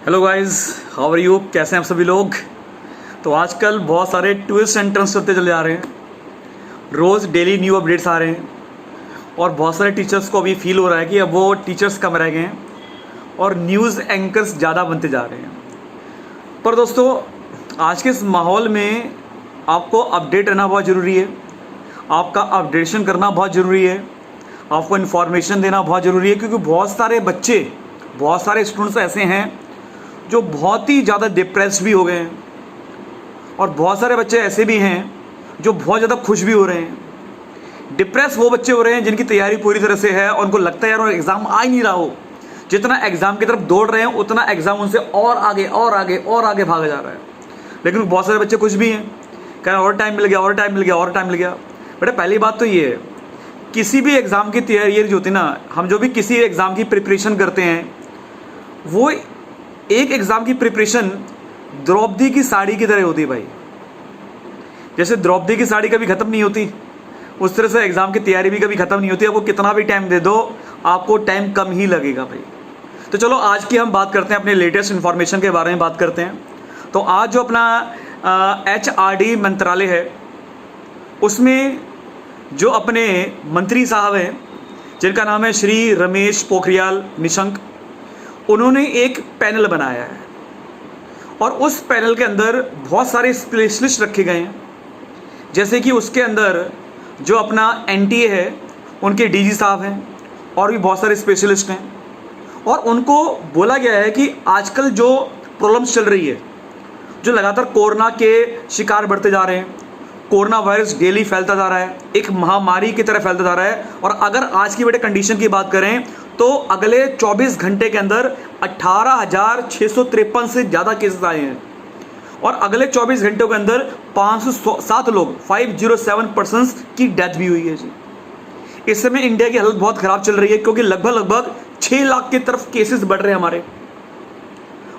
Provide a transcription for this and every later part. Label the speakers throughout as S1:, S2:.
S1: Hello guys, how are you? कैसे हैं आप सभी लोग? तो आजकल बहुत सारे ट्विस्ट एंड टर्न्स चलते चले जा रहे हैं। रोज़ डेली न्यू अपडेट्स आ रहे हैं और बहुत सारे टीचर्स को अभी फील हो रहा है कि अब वो टीचर्स कम रह गए हैं और न्यूज़ एंकर्स ज़्यादा बनते जा रहे हैं। पर दोस्तों, आज के इस माहौल में आपको अपडेट रहना बहुत ज़रूरी है, आपका अपडेशन करना बहुत ज़रूरी है, आपको इन्फॉर्मेशन देना बहुत ज़रूरी है, क्योंकि बहुत सारे बच्चे, बहुत सारे स्टूडेंट्स ऐसे हैं जो बहुत ही ज़्यादा डिप्रेस्ड भी हो गए हैं और बहुत सारे बच्चे ऐसे भी हैं जो बहुत ज़्यादा खुश भी हो रहे हैं। डिप्रेस वो बच्चे हो रहे हैं जिनकी तैयारी पूरी तरह से है और उनको लगता है यार एग्ज़ाम आ ही नहीं रहा हो। जितना एग्ज़ाम की तरफ दौड़ रहे हैं उतना एग्ज़ाम उनसे और आगे और आगे और आगे भागा जा रहा है। लेकिन बहुत सारे बच्चे खुश भी हैं, कह रहे और टाइम मिल गया, और टाइम मिल गया, और टाइम मिल गया। बेटा, पहली बात तो ये है, किसी भी एग्ज़ाम की तैयारी जो होती है ना, हम जो भी किसी एग्ज़ाम की प्रिपरेशन करते हैं, वो एक एग्ज़ाम की प्रिपरेशन द्रौपदी की साड़ी की तरह होती है भाई। जैसे द्रौपदी की साड़ी कभी ख़त्म नहीं होती, उस तरह से एग्ज़ाम की तैयारी भी कभी ख़त्म नहीं होती। आपको कितना भी टाइम दे दो, आपको टाइम कम ही लगेगा भाई। तो चलो आज की हम बात करते हैं, अपने लेटेस्ट इन्फॉर्मेशन के बारे में बात करते हैं। तो आज जो अपना HRD मंत्रालय है, उसमें जो अपने मंत्री साहब हैं जिनका नाम है श्री रमेश पोखरियाल निशंक, उन्होंने एक पैनल बनाया है और उस पैनल के अंदर बहुत सारे स्पेशलिस्ट रखे गए हैं। जैसे कि उसके अंदर जो अपना NTA है, उनके DG साहब हैं और भी बहुत सारे स्पेशलिस्ट हैं। और उनको बोला गया है कि आजकल जो प्रॉब्लम्स चल रही है, जो लगातार कोरोना के शिकार बढ़ते जा रहे हैं, कोरोना वायरस डेली फैलता जा रहा है, एक महामारी की तरह फैलता जा रहा है। और अगर आज की बेटे कंडीशन की बात करें तो अगले 24 घंटे के अंदर 18,653 से ज़्यादा केसेस आए हैं और अगले 24 घंटों के अंदर 507 लोग 507 पर्सन्स की डेथ भी हुई है जी। इस समय इंडिया की हालत बहुत ख़राब चल रही है, क्योंकि लगभग 6 लाख की तरफ केसेस बढ़ रहे हैं हमारे।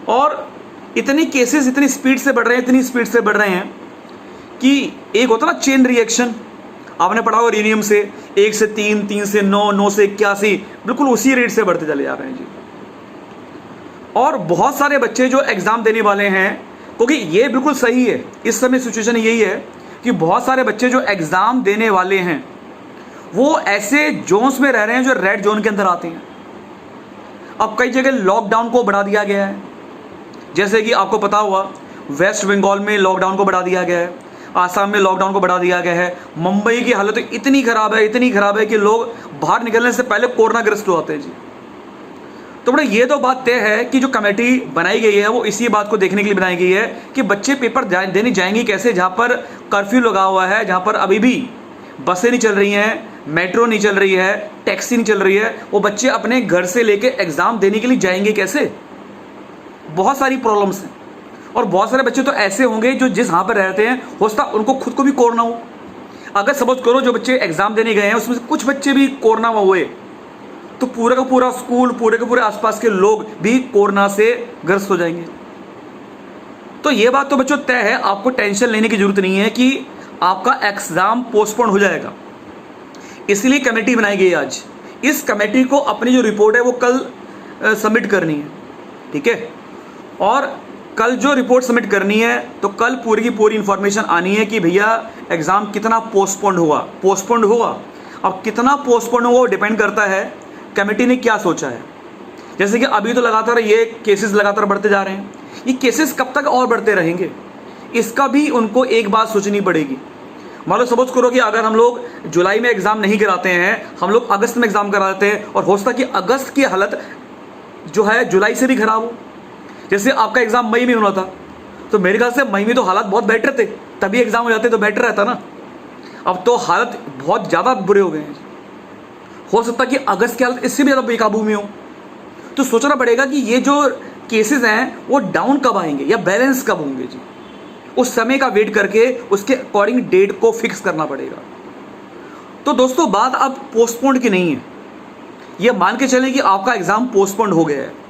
S1: और इतने केसेस इतनी स्पीड से बढ़ रहे हैं, इतनी स्पीड से बढ़ रहे हैं कि एक होता ना चेन रिएक्शन, आपने पढ़ा होगा रीनियम से 1 से 3, 3 से 9, 9 से 81, बिल्कुल उसी रेट से बढ़ते चले जा रहे हैं जी। और बहुत सारे बच्चे जो एग्ज़ाम देने वाले हैं, क्योंकि ये बिल्कुल सही है, इस समय सिचुएशन यही है कि बहुत सारे बच्चे जो एग्ज़ाम देने वाले हैं वो ऐसे जोन्स में रह रहे हैं जो रेड जोन के अंदर आते हैं। अब कई जगह लॉकडाउन को बढ़ा दिया गया है, जैसे कि आपको पता हुआ वेस्ट बंगाल में लॉकडाउन को बढ़ा दिया गया है, आसाम में लॉकडाउन को बढ़ा दिया गया है। मुंबई की हालत इतनी ख़राब है कि लोग बाहर निकलने से पहले कोरोना ग्रस्त हो जाते हैं जी। तो बड़ा ये तो बात तय है कि जो कमेटी बनाई गई है वो इसी बात को देखने के लिए बनाई गई है कि बच्चे पेपर देने जाएंगे कैसे, जहाँ पर कर्फ्यू लगा हुआ है, जहाँ पर अभी भी बसें नहीं चल रही हैं, मेट्रो नहीं चल रही है, टैक्सी नहीं चल रही है। वो बच्चे अपने घर से लेके एग्ज़ाम देने के लिए जाएंगे कैसे? बहुत सारी प्रॉब्लम्स हैं। और बहुत सारे बच्चे तो ऐसे होंगे जो जिस यहाँ पर रहते हैं, हो सकता उनको खुद को भी कोरोना हो। अगर सपोज करो जो बच्चे एग्ज़ाम देने गए हैं उसमें से कुछ बच्चे भी कोरोना हुए, तो पूरा का पूरा स्कूल, पूरे के पूरे आसपास के लोग भी कोरोना से ग्रस्त हो जाएंगे। तो ये बात तो बच्चों तय है, आपको टेंशन लेने की जरूरत नहीं है कि आपका एग्ज़ाम पोस्टपोन हो जाएगा। इसलिए कमेटी बनाई गई आज। इस कमेटी को अपनी जो रिपोर्ट है वो कल सबमिट करनी है, ठीक है। और कल जो रिपोर्ट सबमिट करनी है तो कल पूरी की पूरी इंफॉर्मेशन आनी है कि भैया एग्ज़ाम कितना पोस्टपोन्ड हुआ। अब कितना पोस्टपोन्ड हुआ वो डिपेंड करता है कमेटी ने क्या सोचा है। जैसे कि अभी तो लगातार ये केसेस लगातार बढ़ते जा रहे हैं, ये केसेस कब तक और बढ़ते रहेंगे, इसका भी उनको एक बात सोचनी पड़ेगी। मान लो सपोज करो कि अगर हम लोग जुलाई में एग्ज़ाम नहीं कराते हैं, हम लोग अगस्त में एग्ज़ाम कराते हैं, और हो सकता है कि अगस्त की हालत जो है जुलाई से भी खराब हो। जैसे आपका एग्ज़ाम मई में होना था, तो मेरे ख्याल से मई में तो हालात बहुत बेटर थे, तभी एग्ज़ाम हो जाते तो बेटर रहता ना। अब तो हालत बहुत ज़्यादा बुरे हो गए हैं। हो सकता है कि अगस्त की हालत इससे भी ज़्यादा बेकाबू में हो। तो सोचना पड़ेगा कि ये जो केसेस हैं वो डाउन कब आएंगे या बैलेंस कब होंगे जी। उस समय का वेट करके उसके अकॉर्डिंग डेट को फिक्स करना पड़ेगा। तो दोस्तों, बात अब पोस्टपोन्ड की नहीं है, ये मान के चलें कि आपका एग्ज़ाम पोस्टपोन्ड हो गया है।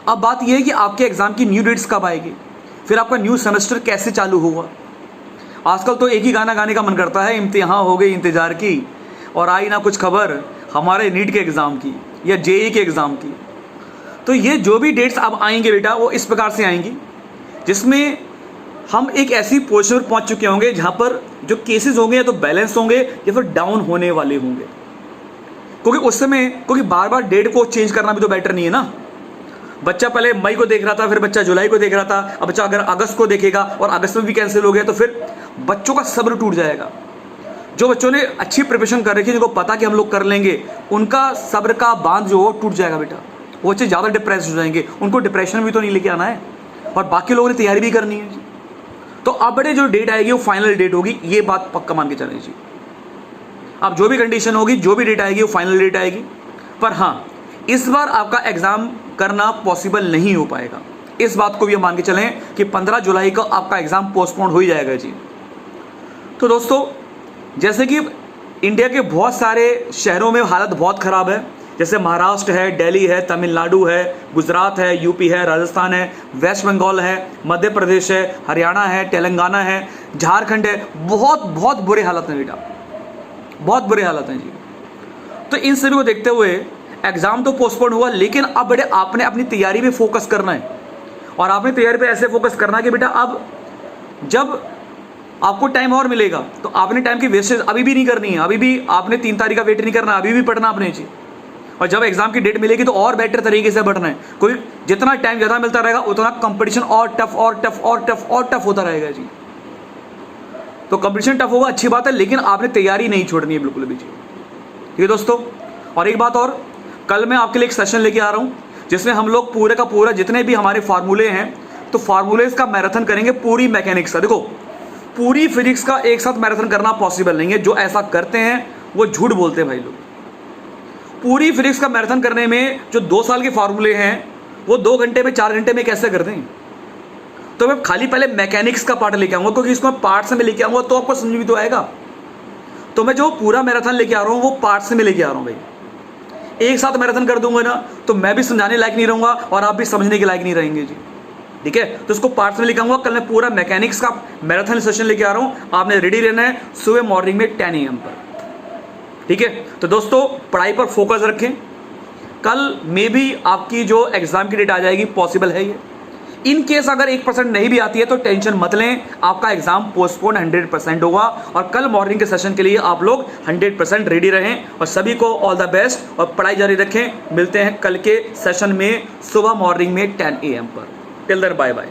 S1: अब बात यह है कि आपके एग्ज़ाम की न्यू डेट्स कब आएगी, फिर आपका न्यू सेमेस्टर कैसे चालू होगा। आजकल तो एक ही गाना गाने का मन करता है, इम्तिहान हो गई इंतज़ार की और आई ना कुछ खबर हमारे नीट के एग्ज़ाम की या JEE के एग्ज़ाम की। तो ये जो भी डेट्स अब आएंगे बेटा वो इस प्रकार से आएंगी जिसमें हम एक ऐसी पोजीशन पर पहुंच चुके होंगे जहां पर जो केसेस होंगे या तो बैलेंस होंगे या फिर डाउन होने वाले होंगे, क्योंकि बार बार डेट को चेंज करना भी तो बेटर नहीं है ना। बच्चा पहले मई को देख रहा था, फिर बच्चा जुलाई को देख रहा था, अब बच्चा अगर अगस्त को देखेगा और अगस्त में भी कैंसिल हो गया तो फिर बच्चों का सब्र टूट जाएगा। जो बच्चों ने अच्छी प्रिपरेशन कर रखी है, जिनको पता कि हम लोग कर लेंगे, उनका सब्र का बांध जो हो टूट जाएगा बेटा। वो बच्चे ज़्यादा डिप्रेस हो जाएंगे, उनको डिप्रेशन भी तो नहीं लेके आना है और बाकी लोगों ने तैयारी भी करनी है। तो अब बड़े जो डेट आएगी वो फाइनल डेट होगी, ये बात पक्का मान के चलें जी। अब जो भी कंडीशन होगी, जो भी डेट आएगी वो फाइनल डेट आएगी। पर हाँ, इस बार आपका एग्जाम करना पॉसिबल नहीं हो पाएगा, इस बात को भी हम मान के चलें कि 15 जुलाई को आपका एग्जाम पोस्टपोन हो ही जाएगा जी। तो दोस्तों, जैसे कि इंडिया के बहुत सारे शहरों में हालत बहुत ख़राब है, जैसे महाराष्ट्र है, दिल्ली है, तमिलनाडु है, गुजरात है, यूपी है, राजस्थान है, वेस्ट बंगाल है, मध्य प्रदेश है, हरियाणा है, तेलंगाना है, झारखंड है, बहुत बहुत बुरे हालत हैं बेटा, बहुत बुरे हालत हैं जी। तो इन सभी को देखते हुए एग्ज़ाम तो पोस्टपोन हुआ, लेकिन अब बेटे आपने अपनी तैयारी पे फोकस करना है। और आपने तैयारी पे ऐसे फोकस करना है कि बेटा अब जब आपको टाइम और मिलेगा तो आपने टाइम की वेस्टेज अभी भी नहीं करनी है, अभी भी आपने 3 तारीख का वेट नहीं करना, अभी भी पढ़ना आपने जी। और जब एग्जाम की डेट मिलेगी तो और बेटर तरीके से पढ़ना है। कोई जितना टाइम ज़्यादा मिलता रहेगा उतना कंपटीशन और टफ और टफ और टफ और टफ होता रहेगा जी। तो कंपटीशन टफ होगा, अच्छी बात है, लेकिन आपने तैयारी नहीं छोड़नी है बिल्कुल भी जी। ठीक है दोस्तों, और एक बात और, कल मैं आपके लिए एक सेशन लेके आ रहा हूँ जिसमें हम लोग पूरे का पूरा जितने भी हमारे फार्मूले हैं तो फार्मूलेज का मैराथन करेंगे, पूरी मैकेनिक्स का। देखो, पूरी फिजिक्स का एक साथ मैराथन करना पॉसिबल नहीं है, जो ऐसा करते हैं वो झूठ बोलते हैं भाई लोग। पूरी फिजिक्स का मैराथन करने में जो 2 साल के फार्मूले हैं वो 2 घंटे में 4 घंटे में कैसे करते हैं। तो मैं खाली पहले मैकेनिक्स का पार्ट लेके आऊँगा, क्योंकि इसको मैं पार्ट से में लेके आऊँगा तो आपको समझ भी तो आएगा। तो मैं जो पूरा मैराथन लेके आ रहा हूँ वो पार्ट से में लेके आ रहा हूँ भाई। एक साथ मैराथन कर दूंगा ना तो मैं भी समझाने लायक नहीं रहूँगा और आप भी समझने के लायक नहीं रहेंगे जी। ठीक है, तो इसको पार्ट में लेके आऊँगा। कल मैं पूरा मैकेनिक्स का मैराथन सेशन लेके आ रहा हूँ, आपने रेडी रहना है सुबह मॉर्निंग में 10 AM पर। ठीक है, तो दोस्तों पढ़ाई पर फोकस रखें। कल में भी आपकी जो एग्जाम की डेट आ जाएगी, पॉसिबल है ये। इन केस अगर 1% नहीं भी आती है तो टेंशन मत लें, आपका एग्जाम पोस्टपोन 100% होगा। और कल मॉर्निंग के सेशन के लिए आप लोग 100% रेडी रहें। और सभी को ऑल द बेस्ट और पढ़ाई जारी रखें। मिलते हैं कल के सेशन में सुबह मॉर्निंग में 10 AM पर। Till then bye bye.